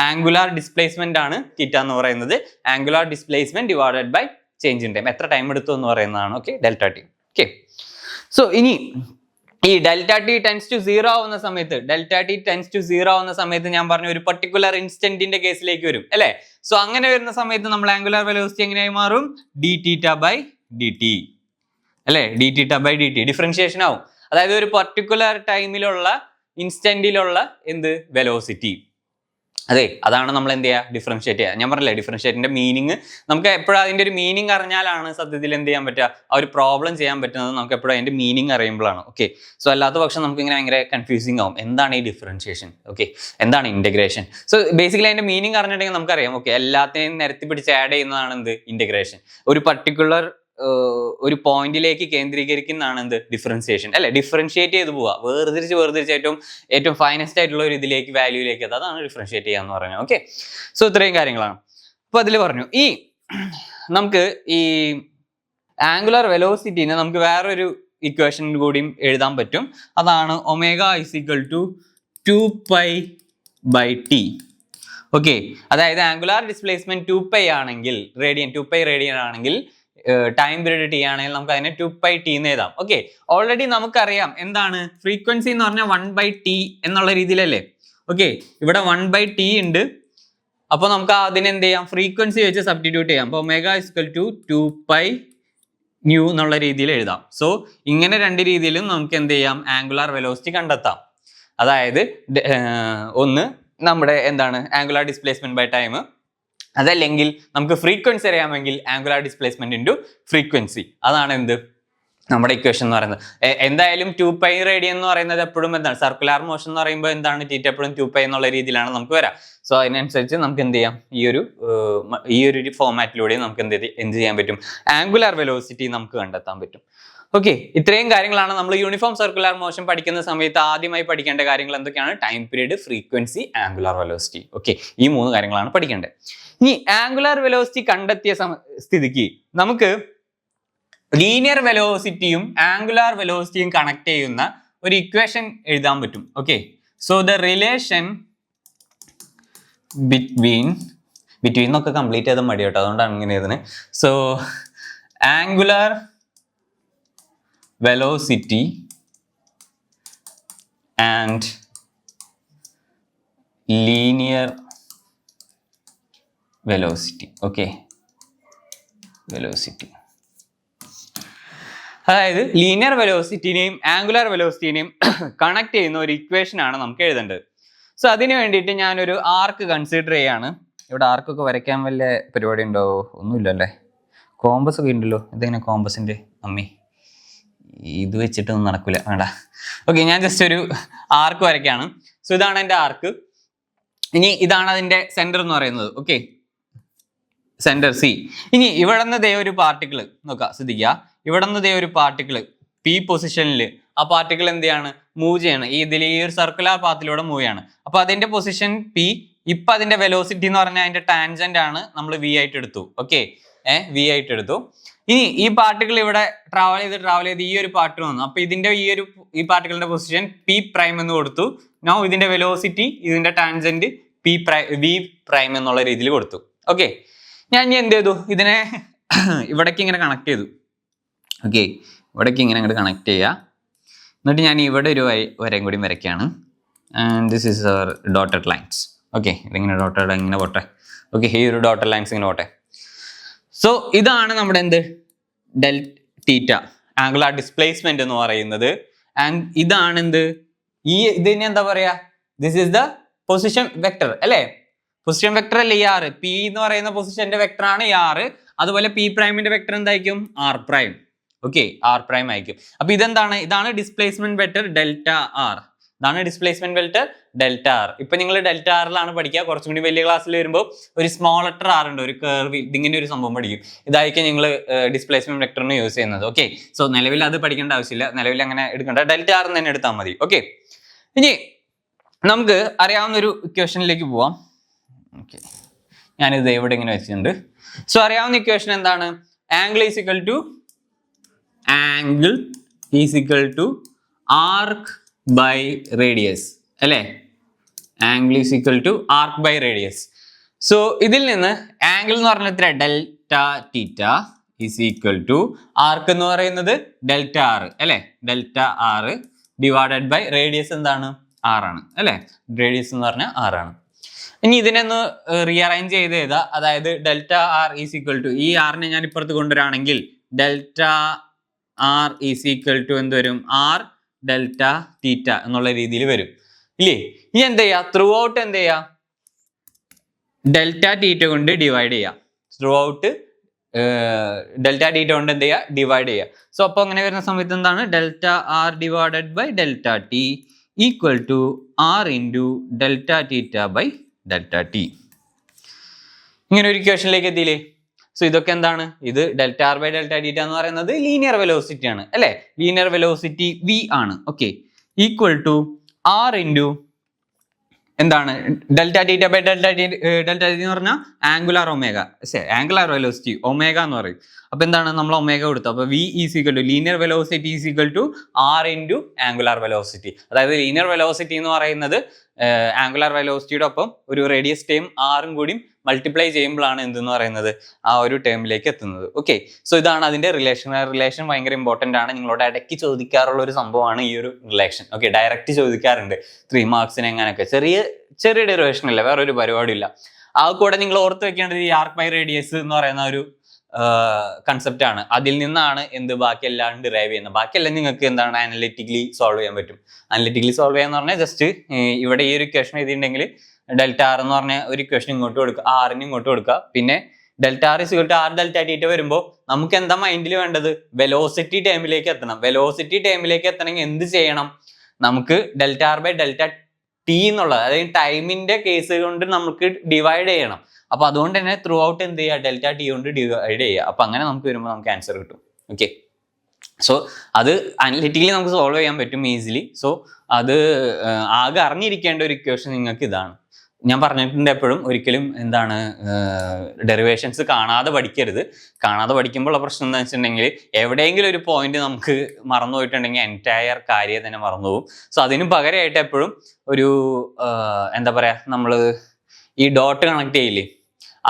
Speaker 1: Angular displacement ആണ് തീറ്റ എന്ന് പറയുന്നത്. Angular displacement divided by change in time, എത്ര ടൈം എടുത്തു എന്ന് പറയുന്നതാണ്. Okay, delta t. Okay. So ഇനി ഈ delta t tends to zero ആവുന്ന സമയത്ത് ഞാൻ പറഞ്ഞ ഒരു പർട്ടിക്കുലർ ഇൻസ്റ്റന്റിന്റെ കേസിലേക്ക് വരും അല്ലെ. സോ അങ്ങനെ വരുന്ന സമയത്ത് നമ്മൾ ആംഗുലാർ വെലോസിറ്റി എങ്ങനെയായി മാറും, d theta by d t അല്ലെ. D theta by d t differentiation ആവും. അതായത് ഒരു പർട്ടിക്കുലർ ടൈമിലുള്ള ഇൻസ്റ്റന്റിലുള്ള എന്ത് വെലോസിറ്റി, അതെ അതാണ് നമ്മൾ എന്ത് ചെയ്യുക ഡിഫറൻഷിയേറ്റ് ചെയ്യുക. ഞാൻ പറഞ്ഞില്ലേ ഡിഫറൻഷിയേറ്റിന്റെ മീനിങ് നമുക്ക് എപ്പോഴും അതിന്റെ ഒരു മീനിങ് അറിഞ്ഞാലാണ് സത്യത്തിൽ എന്ത് ചെയ്യാൻ പറ്റുക, ആ ഒരു പ്രോബ്ലം ചെയ്യാൻ പറ്റുന്നത് നമുക്ക് എപ്പോഴും അതിന്റെ മീനിങ് അറിയുമ്പോഴാണ്. ഓക്കെ. സോ അല്ലാത്ത പക്ഷം നമുക്ക് ഇങ്ങനെ ഭയങ്കര കൺഫ്യൂസിങ് ആവും. എന്താണ് ഈ ഡിഫറൻഷിയേഷൻ, ഓക്കെ, എന്താണ് ഇന്റഗ്രേഷൻ. സോ ബേസിക്കലി അതിന്റെ മീനിങ് അറിഞ്ഞിട്ടുണ്ടെങ്കിൽ നമുക്കറിയാം. ഓക്കെ, എല്ലാത്തിനെയും നിരത്തി പിടിച്ച് ആഡ് ചെയ്യുന്നതാണ് എന്ത് ഇന്റഗ്രേഷൻ. ഒരു പർട്ടിക്കുലർ ഒരു പോയിന്റിലേക്ക് കേന്ദ്രീകരിക്കുന്നതാണ് എന്ത് ഡിഫറൻസിയേഷൻ അല്ലെ. ഡിഫറൻഷിയേറ്റ് ചെയ്ത് പോവുക, വേർതിരിച്ച് ഏറ്റവും ഫൈനസ്റ്റ് ആയിട്ടുള്ള ഒരു ഇതിലേക്ക് വാല്യൂയിലേക്ക് അതാണ് ഡിഫറൻഷിയേറ്റ് ചെയ്യുക എന്ന് പറയുന്നത്. ഓക്കെ. സോ ഇത്രയും കാര്യങ്ങളാണ്. അപ്പൊ അതിൽ പറഞ്ഞു ഈ നമുക്ക് ഈ ആംഗുലാർ വെലോസിറ്റിനെ നമുക്ക് വേറൊരു ഇക്വേഷൻ കൂടിയും എഴുതാൻ പറ്റും. അതാണ് omega equal to 2π/t. Okay. അതായത് ആംഗുലാർ ഡിസ്പ്ലേസ്മെന്റ് 2π ആണെങ്കിൽ റേഡിയൻ, 2π റേഡിയൻ ആണെങ്കിൽ ടൈം പീരീഡ് ടി ആണെങ്കിൽ നമുക്ക് അതിനെ 2πt എന്ന് എഴുതാം. ഓക്കെ. ഓൾറെഡി നമുക്കറിയാം എന്താണ് ഫ്രീക്വൻസി എന്ന് പറഞ്ഞാൽ 1/t എന്നുള്ള രീതിയിലല്ലേ. ഓക്കെ. ഇവിടെ 1/t ഉണ്ട്. അപ്പൊ നമുക്ക് അതിനെന്ത് ചെയ്യാം, ഫ്രീക്വൻസി വെച്ച് സബ്സ്റ്റിറ്റ്യൂട്ട് ചെയ്യാം. അപ്പൊ ഒമേഗ ഈക്വൽ ടു 2π ന്യൂ എന്നുള്ള രീതിയിൽ എഴുതാം. സോ ഇങ്ങനെ രണ്ട് രീതിയിലും നമുക്ക് എന്ത് ചെയ്യാം, ആംഗുലാർ വെലോസിറ്റി കണ്ടെത്താം. അതായത് ഒന്ന് നമ്മുടെ എന്താണ് ആംഗുലാർ ഡിസ്പ്ലേസ്മെന്റ് ബൈ ടൈം, അതല്ലെങ്കിൽ നമുക്ക് ഫ്രീക്വൻസി അറിയാമെങ്കിൽ ആംഗുലാർ ഡിസ്പ്ലേസ്മെന്റ് ഇൻറ്റു ഫ്രീക്വൻസി, അതാണ് എന്ത് നമ്മുടെ ഇക്വേഷൻ എന്ന് പറയുന്നത്. എന്തായാലും 2π റേഡിയൻ എന്ന് പറയുന്നത് എപ്പോഴും എന്താണ് സർക്കുലാർ മോഷൻ എന്ന് പറയുമ്പോൾ എന്താണ് തീറ്റ എപ്പോഴും 2π എന്നുള്ള രീതിയിലാണ് നമുക്ക് വരാം. സോ അതിനനുസരിച്ച് നമുക്ക് എന്ത് ചെയ്യാം, ഈ ഒരു ഫോമാറ്റിലൂടെ നമുക്ക് എന്ത് ചെയ്യാൻ പറ്റും, ആംഗുലാർ വെലോസിറ്റി നമുക്ക് കണ്ടെത്താൻ പറ്റും. ഓക്കെ. ഇത്രയും കാര്യങ്ങളാണ് നമ്മൾ യൂണിഫോം സർക്കുലർ മോഷൻ പഠിക്കുന്ന സമയത്ത് ആദ്യമായി പഠിക്കേണ്ട കാര്യങ്ങൾ. എന്തൊക്കെയാണ്, time period, frequency, angular velocity. Okay, ഈ 3 കാര്യങ്ങളാണ് പഠിക്കേണ്ടത്. ഇനി ആംഗുലാർ വെലോസിറ്റി കണ്ടെത്തിയ സ്ഥിതിക്ക് നമുക്ക് ലീനിയർ വെലോസിറ്റിയും ആംഗുലാർ വെലോസിറ്റിയും കണക്ട് ചെയ്യുന്ന ഒരു ഇക്വേഷൻ എഴുതാൻ പറ്റും. Okay. So the relation between എന്നൊക്കെ കംപ്ലീറ്റ് ചെയ്ത് മതി കേട്ടോ, അതുകൊണ്ടാണ് ഇങ്ങനെ എഴുതുന്നത്. So angular velocity and linear velocity. Okay, velocity. അതായത് ലീനിയർ വെലോസിറ്റിനെയും ആംഗുലാർ വെലോസിറ്റിനെയും കണക്ട് ചെയ്യുന്ന ഒരു ഇക്വേഷൻ ആണ് നമുക്ക് എഴുതേണ്ടത്. സോ അതിന് വേണ്ടിയിട്ട് ഞാനൊരു ആർക്ക് കൺസിഡർ ചെയ്യാണ്. ഇവിടെ ആർക്കൊക്കെ വരയ്ക്കാൻ വല്ല പരിപാടി ഉണ്ടോ? ഒന്നുമില്ലല്ലേ. കോമ്പസ് ഒക്കെ ഉണ്ടല്ലോ. ഇതെങ്ങനെ കോമ്പസിന്റെ അമ്മി, ഇത് വെച്ചിട്ടൊന്നും നടക്കില്ല, വേണ്ട. ഓക്കെ, ഞാൻ ജസ്റ്റ് ഒരു ആർക്ക് വരയ്ക്കാണ്. സോ ഇതാണ് എൻ്റെ ആർക്ക്. ഇനി ഇതാണ് അതിൻ്റെ സെന്റർ എന്ന് പറയുന്നത്. Okay, centre C. ഇനി ഇവിടെ നിന്ന് ദേ ഒരു പാർട്ടിക്കിൾ നോക്കാം, ശ്രദ്ധിക്കുക. ഇവിടെ നിന്ന് ദേ ഒരു പാർട്ടിക്കിൾ പി പൊസിഷനിൽ, ആ പാർട്ടിക്കിൾ എന്ത് ചെയ്യാണ്, മൂവ് ചെയ്യാണ്. ഈ ഒരു സർക്കുലർ പാത്തിലൂടെ മൂവ് ചെയ്യാണ്. അപ്പൊ അതിന്റെ പൊസിഷൻ പി, ഇപ്പൊ അതിന്റെ വെലോസിറ്റി എന്ന് പറഞ്ഞാൽ അതിന്റെ ടാൻജന്റ് ആണ് നമ്മൾ വി ആയിട്ട് എടുത്തു. ഓക്കെ, വി ആയിട്ട് എടുത്തു. ഇനി ഈ പാർട്ടിക്കിൾ ഇവിടെ ട്രാവൽ ചെയ്ത് ഈ ഒരു പാർട്ട് വന്നു. അപ്പൊ ഇതിന്റെ ഈ പാർട്ടിക്കിളിന്റെ പൊസിഷൻ പി പ്രൈം എന്ന് കൊടുത്തു. നോ ഇതിന്റെ വെലോസിറ്റി ഇതിന്റെ ടാൻജന്റ് വി പ്രൈം എന്നുള്ള രീതിയിൽ കൊടുത്തു. ഓക്കെ, ഞാൻ ഇനി എന്ത് ചെയ്തു, ഇതിനെ ഇവിടേക്ക് ഇങ്ങനെ കണക്ട് ചെയ്തു. ഓക്കെ, ഇവിടേക്ക് ഇങ്ങനെ അങ്ങോട്ട് കണക്ട് ചെയ്യുക. എന്നിട്ട് ഞാൻ ഇവിടെ ഒരു വരയും കൂടി വരയ്ക്കുകയാണ്. And this is our dotted lines. Okay, ഇതിങ്ങനെ ഡോട്ടഡ് ഇങ്ങനെ പോട്ടെ. ഓക്കെ, ഈ ഒരു ഡോട്ടഡ് ലൈൻസ് ഇങ്ങനെ പോട്ടെ. സോ ഇതാണ് നമ്മുടെ എന്ത് ഡെൽ തീറ്റ ആംഗുലാർ ഡിസ്പ്ലേസ്മെന്റ് എന്ന് പറയുന്നത്. ആൻഡ് ഇതാണ് എന്ത് ഇതിനെ എന്താ പറയാ, this is the position vector അല്ലേ? പൊസിഷൻ വെക്ടർ അല്ലേ ഈ ആർ? പി എന്ന് പറയുന്ന പൊസിഷന്റെ വെക്ടർ ആണ് ഈ ആർ. അതുപോലെ പി പ്രൈമിന്റെ വെക്ടർ എന്തായിരിക്കും? R prime. Okay, R prime ആയിരിക്കും. അപ്പൊ ഇതെന്താണ്? ഇതാണ് ഡിസ്പ്ലേസ്മെന്റ് വെക്ടർ ഡെൽറ്റ ആർ. ഇതാണ് ഡിസ്പ്ലേസ്മെന്റ് വെക്ടർ ഡെൽറ്റ ആർ. ഇപ്പൊ നിങ്ങൾ ഡെൽറ്റ ആറിലാണ് പഠിക്കുക. കുറച്ചും കൂടി വലിയ ക്ലാസ്സിൽ വരുമ്പോൾ ഒരു സ്മോൾ ലെറ്റർ ആർ ഉണ്ട്, ഒരു കർവ്, ഇതിങ്ങനെ ഒരു സംഭവം പഠിക്കും. ഇതായിരിക്കും നിങ്ങൾ ഡിസ്പ്ലേസ്മെന്റ് വെക്ടറിന് യൂസ് ചെയ്യുന്നത്. ഓക്കെ, സോ നിലവിൽ അത് പഠിക്കേണ്ട ആവശ്യമില്ല, നിലവിൽ അങ്ങനെ എടുക്കണ്ട, ഡെൽറ്റ ആർ തന്നെ എടുത്താൽ മതി. ഓക്കെ, ഇനി നമുക്ക് അറിയാവുന്ന ഒരു ഇക്വേഷനിലേക്ക് പോവാം. ഓക്കെ, ഞാനിത് എവിടെ ഇങ്ങനെ വെച്ചിട്ടുണ്ട്. സോ അറിയാവുന്ന ഇക്വേഷൻ എന്താണ്? Angle is equal to arc by radius അല്ലേ? Angle is equal to arc by radius. So ഇതിൽ നിന്ന് ആംഗിൾ എന്ന് പറഞ്ഞാൽ എത്ര? Delta theta is equal to arc എന്ന് പറയുന്നത് ഡെൽറ്റ ആർ അല്ലേ? Delta r divided by radius എന്താണ്? ആറാണ് അല്ലേ? റേഡിയസ് എന്ന് പറഞ്ഞാൽ ആറാണ്. ഇനി ഇതിനൊന്ന് റീഅറേഞ്ച് ചെയ്ത് ചെയ്താൽ, അതായത് delta r is equal to, ഈ ആറിനെ ഞാൻ ഇപ്പുറത്ത് കൊണ്ടുവരാണെങ്കിൽ delta r is equal to എന്ത് വരും? ആർ ഡെൽറ്റ തീറ്റ എന്നുള്ള രീതിയിൽ വരും ഇല്ലേ? ഇനി എന്ത് ചെയ്യാ? ത്രൂ ഔട്ട് എന്ത് ചെയ്യാ? ഡെൽറ്റ തീറ്റ കൊണ്ട് ഡിവൈഡ് ചെയ്യാം. ത്രൂ ഔട്ട് ഡെൽറ്റ തീറ്റ കൊണ്ട് എന്ത് ചെയ്യുക? ഡിവൈഡ് ചെയ്യുക. സോ അപ്പോൾ അങ്ങനെ വരുന്ന സമയത്ത് എന്താണ്? Delta r divided by delta t equal to R into delta theta by delta t. ഇങ്ങനെ ഒരു ഇക്വേഷനിലേക്ക് എത്തിയില്ലേ? സോ ഇതൊക്കെ എന്താണ്? ഇത് delta R by delta theta എന്ന് പറയുന്നത് ലീനിയർ വെലോസിറ്റി ആണ് അല്ലേ? ലീനിയർ വെലോസിറ്റി വി ആണ്. Okay, equal to R into എന്താണ്? Delta theta by delta t എന്ന് പറഞ്ഞാൽ angular omega, angular velocity omega എന്ന് പറയും. അപ്പൊ എന്താണ്? നമ്മൾ ഒമേഗ കൊടുത്തു. അപ്പൊ v is equal to linear velocity is equal to R into angular velocity. അതായത് ലീനിയർ വെലോസിറ്റി എന്ന് പറയുന്നത് ആംഗുലാർ വെലോസിറ്റിയുടെ ഒപ്പം ഒരു റേഡിയസ് ടേം ആറും കൂടി മൾട്ടിപ്ലൈ ചെയ്യുമ്പോഴാണ് എന്തെന്ന് പറയുന്നത് ആ ഒരു ടേമിലേക്ക് എത്തുന്നത്. ഓക്കെ, സോ ഇതാണ് അതിന്റെ റിലേഷൻ ഭയങ്കര ഇമ്പോർട്ടന്റ് ആണ്. നിങ്ങളോട് ഇടയ്ക്ക് ചോദിക്കാറുള്ള ഒരു സംഭവമാണ് ഈ ഒരു റിലേഷൻ. ഓക്കെ, ഡയറക്റ്റ് ചോദിക്കാറുണ്ട് 3 മാർക്സിന് എങ്ങനെയൊക്കെ. ചെറിയ ഡെറിവേഷൻ ഇല്ല, വേറൊരു പരിപാടി ഇല്ല. ആ കൂടെ നിങ്ങൾ ഓർത്ത് വെക്കേണ്ടത് ഈ ആർക്ക് ബൈ റേഡിയസ് എന്ന് പറയുന്ന ഒരു കൺസെപ്റ്റ് ആണ്. അതിൽ നിന്നാണ് എന്ത് ബാക്കിയെല്ലാം ഡിറൈവ് ചെയ്യുന്നത്. ബാക്കിയെല്ലാം നിങ്ങൾക്ക് എന്താണ് അനലിറ്റിക്കലി സോൾവ് ചെയ്യാൻ പറ്റും. അനലിറ്റിക്കലി സോൾവ് ചെയ്യാന്ന് പറഞ്ഞാൽ ജസ്റ്റ് ഇവിടെ ഈ ഒരു ഇക്വേഷൻ എഴുതിയിട്ടുണ്ടെങ്കിൽ ഡെൽറ്റ ആർ എന്ന് പറഞ്ഞ ഒരു ഇക്വേഷൻ ഇങ്ങോട്ട് കൊടുക്കുക, ആറിന് ഇങ്ങോട്ട് കൊടുക്കുക. പിന്നെ delta R is equal to R delta theta വരുമ്പോൾ നമുക്ക് എന്താ മൈൻഡിൽ വേണ്ടത്? വെലോസിറ്റി ടൈമിലേക്ക് എത്തണം. വെലോസിറ്റി ടൈമിലേക്ക് എത്തണമെങ്കിൽ എന്ത് ചെയ്യണം? നമുക്ക് delta R by delta T എന്നുള്ളത്, അതായത് ടൈമിന്റെ കേസ് കൊണ്ട് നമുക്ക് ഡിവൈഡ് ചെയ്യണം. അപ്പൊ അതുകൊണ്ട് തന്നെ ത്രൂ ഔട്ട് എന്ത് ചെയ്യുക? ഡെൽറ്റ ടി കൊണ്ട് ഡിവൈഡ് ചെയ്യുക. അപ്പൊ അങ്ങനെ നമുക്ക് വരുമ്പോൾ നമുക്ക് ആൻസർ കിട്ടും. ഓക്കെ, സോ അത് അനലിറ്റിക്കലി നമുക്ക് സോൾവ് ചെയ്യാൻ പറ്റും ഈസിലി. സോ അത് ആകെ അറിഞ്ഞിരിക്കേണ്ട ഒരു ഇക്വേഷൻ നിങ്ങൾക്ക് ഇതാണ്. ഞാൻ പറഞ്ഞിട്ടുണ്ട് എപ്പോഴും, ഒരിക്കലും എന്താണ് ഡെറിവേഷൻസ് കാണാതെ പഠിക്കരുത്. കാണാതെ പഠിക്കുമ്പോൾ ഉള്ള പ്രശ്നം എന്താ വെച്ചിട്ടുണ്ടെങ്കിൽ എവിടെയെങ്കിലും ഒരു പോയിന്റ് നമുക്ക് മറന്നു പോയിട്ടുണ്ടെങ്കിൽ എൻറ്റയർ കാര്യം തന്നെ മറന്നുപോകും. സോ അതിന് പകരമായിട്ട് എപ്പോഴും ഒരു എന്താ പറയാ, നമ്മൾ ഈ ഡോട്ട് കണക്ട് ചെയ്യില്ലേ,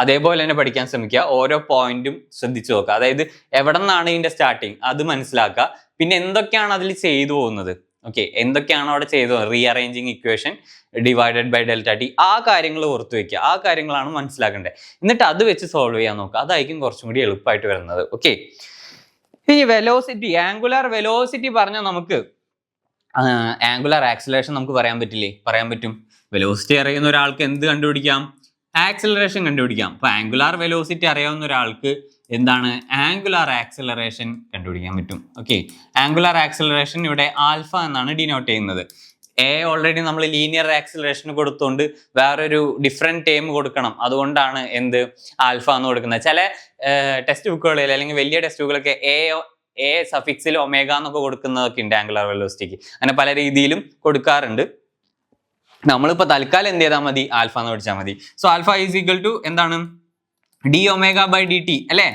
Speaker 1: അതേപോലെ തന്നെ പഠിക്കാൻ ശ്രമിക്കുക. ഓരോ പോയിന്റും ശ്രദ്ധിച്ചു നോക്കുക. അതായത് എവിടെ നിന്നാണ് ഇതിന്റെ സ്റ്റാർട്ടിങ് അത് മനസ്സിലാക്കുക. പിന്നെ എന്തൊക്കെയാണ് അതിൽ ചെയ്തു പോകുന്നത്, ഓക്കെ, എന്തൊക്കെയാണ് അവിടെ ചെയ്തു, rearranging equation divided by delta T, ആ കാര്യങ്ങൾ ഓർത്ത് വെക്കുക. ആ കാര്യങ്ങളാണ് മനസ്സിലാക്കേണ്ടത്. എന്നിട്ട് അത് വെച്ച് സോൾവ് ചെയ്യാൻ നോക്കുക. അതായിരിക്കും കുറച്ചും കൂടി എളുപ്പമായിട്ട് വരുന്നത്. ഓക്കെ, ഈ വെലോസിറ്റി, ആംഗുലാർ വെലോസിറ്റി പറഞ്ഞാൽ നമുക്ക് ആംഗുലാർ ആക്സിലറേഷൻ നമുക്ക് പറയാൻ പറ്റില്ലേ? പറയാൻ പറ്റും. വെലോസിറ്റി അറിയുന്ന ഒരാൾക്ക് എന്ത് കണ്ടുപിടിക്കാം? ആക്സിലറേഷൻ കണ്ടുപിടിക്കാം. അപ്പൊ ആംഗുലാർ വെലോസിറ്റി അറിയാവുന്ന ഒരാൾക്ക് എന്താണ്? ആംഗുലാർ ആക്സിലറേഷൻ കണ്ടുപിടിക്കാൻ പറ്റും. ഓക്കെ, ആംഗുലാർ ആക്സിലറേഷൻ ഇവിടെ ആൽഫ എന്നാണ് ഡിനോട്ട് ചെയ്യുന്നത്. ഓൾറെഡി നമ്മൾ ലീനിയർ ആക്സിലറേഷൻ കൊടുത്തുകൊണ്ട് വേറൊരു ഡിഫറെന്റ് ടേം കൊടുക്കണം. അതുകൊണ്ടാണ് എന്ത് ആൽഫ എന്ന് കൊടുക്കുന്നത്. ചില ടെക്സ്റ്റ് ബുക്കുകളിൽ അല്ലെങ്കിൽ വലിയ ടെക്സ്റ്റ് ബുക്കുകളൊക്കെ എ സഫിക്സിൽ ഒമേഗ എന്നൊക്കെ കൊടുക്കുന്നതൊക്കെ ഉണ്ട് ആംഗുലാർ വെലോസിറ്റിക്ക്. അങ്ങനെ പല രീതിയിലും കൊടുക്കാറുണ്ട്. നമ്മളിപ്പോൾ തൽക്കാലം എന്ത് ചെയ്താൽ മതി, ആൽഫ എന്ന് പഠിച്ചാൽ മതി. So alpha is equal to എന്താണ്, d omega by d t അല്ലേ,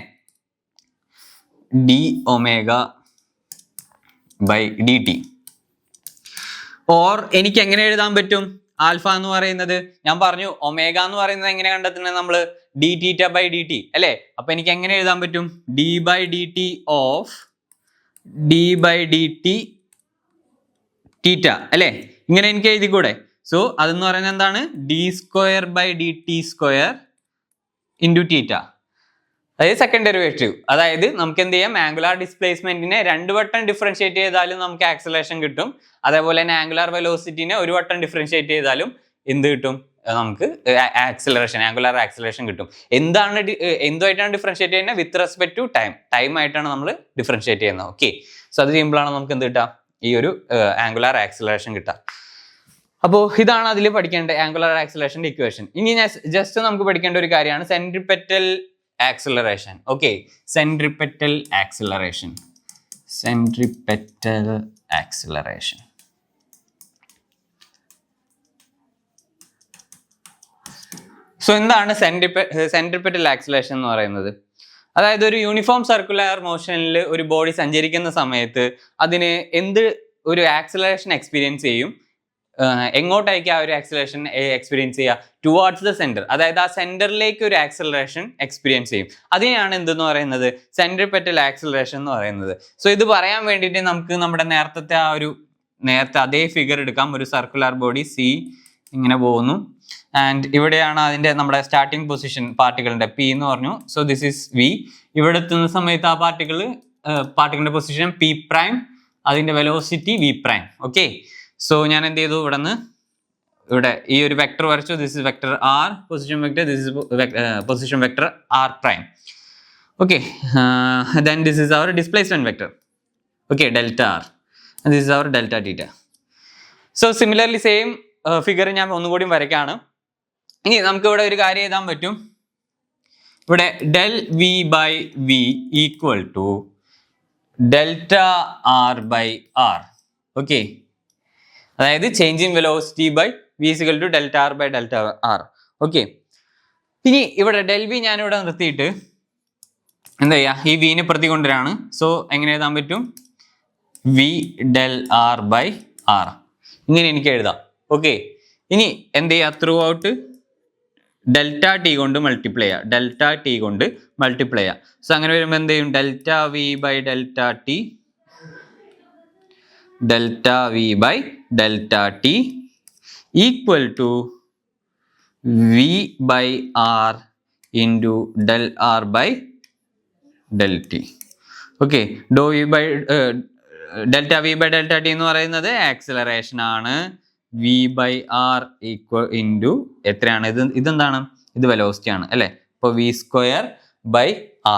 Speaker 1: d omega by d t. Or എനിക്ക് എങ്ങനെ എഴുതാൻ പറ്റും, ആൽഫ എന്ന് പറയുന്നത് ഞാൻ പറഞ്ഞു ഒമേഗ എന്ന് പറയുന്നത് എങ്ങനെ കണ്ടെത്തുന്നത് നമ്മൾ, d theta by d t അല്ലേ. അപ്പൊ എനിക്ക് എങ്ങനെ എഴുതാൻ പറ്റും, d by d t of d by d t theta അല്ലേ, ഇങ്ങനെ എനിക്ക് എഴുതിക്കൂടെ. സോ അതെന്ന് പറയുന്നത് എന്താണ്, d square by d t square into theta, അതായത് സെക്കൻഡ് ഡെറിവേറ്റീവ്. അതായത് നമുക്ക് എന്ത് ചെയ്യാം, ആംഗുലാർ ഡിസ്പ്ലേസ്മെന്റിനെ 2 വട്ടം ഡിഫറൻഷിയേറ്റ് ചെയ്താലും നമുക്ക് ആക്സലറേഷൻ കിട്ടും. അതേപോലെ തന്നെ ആംഗുലാർ വെലോസിറ്റിനെ 1 വട്ടം ഡിഫറൻഷിയേറ്റ് ചെയ്താലും എന്ത് കിട്ടും, നമുക്ക് ആക്സലറേഷൻ, ആംഗുലാർ ആക്സലറേഷൻ കിട്ടും. എന്തുമായിട്ടാണ് ഡിഫറൻഷിയേറ്റ് ചെയ്യുന്നത്, വിത്ത് റെസ്പെക്ട് ടു ടൈം ആയിട്ടാണ് നമ്മൾ ഡിഫറൻഷിയേറ്റ് ചെയ്യുന്നത്. ഓക്കെ, സോ അത് ചെയ്യുമ്പോഴാണ് നമുക്ക് എന്ത് കിട്ടുക, ഈ ഒരു ആംഗുലാർ ആക്സലറേഷൻ കിട്ടുക. അപ്പോൾ ഇതാണ് അതിൽ പഠിക്കേണ്ട ആംഗുലാർ ആക്സലറേഷന്റെ ഇക്വേഷൻ. ഇനി ഞാൻ ജസ്റ്റ് നമുക്ക് പഠിക്കേണ്ട ഒരു കാര്യമാണ് centripetal acceleration. Okay, centripetal acceleration. Centripetal acceleration. So എന്താണ് സെൻട്രിപെറ്റൽ ആക്സിലറേഷൻ എന്ന് പറയുന്നത്, അതായത് ഒരു യൂണിഫോം സർക്കുലർ മോഷനിൽ ഒരു ബോഡി സഞ്ചരിക്കുന്ന സമയത്ത് അതിന് ഒരു ആക്സിലറേഷൻ എക്സ്പീരിയൻസ് ചെയ്യും. എങ്ങോട്ടായിരിക്കും ആ ഒരു ആക്സിലറേഷൻ എക്സ്പീരിയൻസ് ചെയ്യുക, ടുവാർഡ്സ് ദ സെന്റർ, അതായത് ആ സെന്ററിലേക്ക് ഒരു ആക്സിലറേഷൻ എക്സ്പീരിയൻസ് ചെയ്യും. അതിനെയാണ് എന്തെന്ന് പറയുന്നത്, സെൻട്രിപെറ്റൽ ആക്സിലറേഷൻ എന്ന് പറയുന്നത്. സോ ഇത് പറയാൻ വേണ്ടിയിട്ട് നമുക്ക് നമ്മുടെ നേരത്തെ അതേ ഫിഗർ എടുക്കാം. ഒരു സർക്കുലർ ബോഡി സി ഇങ്ങനെ പോകുന്നു, ആൻഡ് ഇവിടെയാണ് അതിന്റെ നമ്മുടെ സ്റ്റാർട്ടിംഗ് പൊസിഷൻ പാർട്ടിക്കിളിന്റെ പി എന്ന് പറഞ്ഞു. So this is V. ഇവിടെ എത്തുന്ന സമയത്ത് ആ പാർട്ടിക്കിളിന്റെ പൊസിഷൻ പി പ്രൈം, അതിന്റെ velocity V prime. Okay, so ഞാൻ എന്ത് ചെയ്തു, ഇവിടെ ഈ ഒരു വെക്ടർ വരച്ചു. This is vector R, position vector, this is position vector R prime. Okay, then this is our displacement vector. Okay, delta r, and this is our delta theta. So similarly same figure ഞാൻ ഒന്നുകൂടി വരയ്ക്കാണ്. ഇനി നമുക്ക് ഇവിടെ ഒരു കാര്യം എഴുതാൻ പറ്റും. ഇവിടെ del v by v equal to delta r by r. Okay, അതായത് change in velocity by V is equal to delta R by delta R. Okay, ഇനി ഇവിടെ ഡെൽ വി ഞാനിവിടെ നിർത്തിയിട്ട് എന്താ ചെയ്യുക, ഈ വിനെ പ്രതി കൊണ്ടുവരാണ്. സോ എങ്ങനെ എഴുതാൻ പറ്റും, V del R by R, ഇങ്ങനെ എനിക്ക് എഴുതാം. ഓക്കെ, ഇനി എന്ത് ചെയ്യുക, ത്രൂ ഔട്ട് ഡെൽറ്റ ടി കൊണ്ട് മൾട്ടിപ്ലൈ ചെയ്യുക, ഡെൽറ്റ ടി കൊണ്ട് മൾട്ടിപ്ലൈ ചെയ്യുക. സോ അങ്ങനെ വരുമ്പോൾ എന്ത് ചെയ്യും, delta V by delta T, delta v by delta t equal to v by r into del r by del t. Okay, dou v by delta v by delta t എന്ന് പറയുന്നത് ആക്സിലറേഷൻ ആണ്. v by r equal into എത്രയാണ്, ഇതെന്താണ്, ഇത് വെലോസിറ്റി ആണ് അല്ലേ. അപ്പോൾ v square by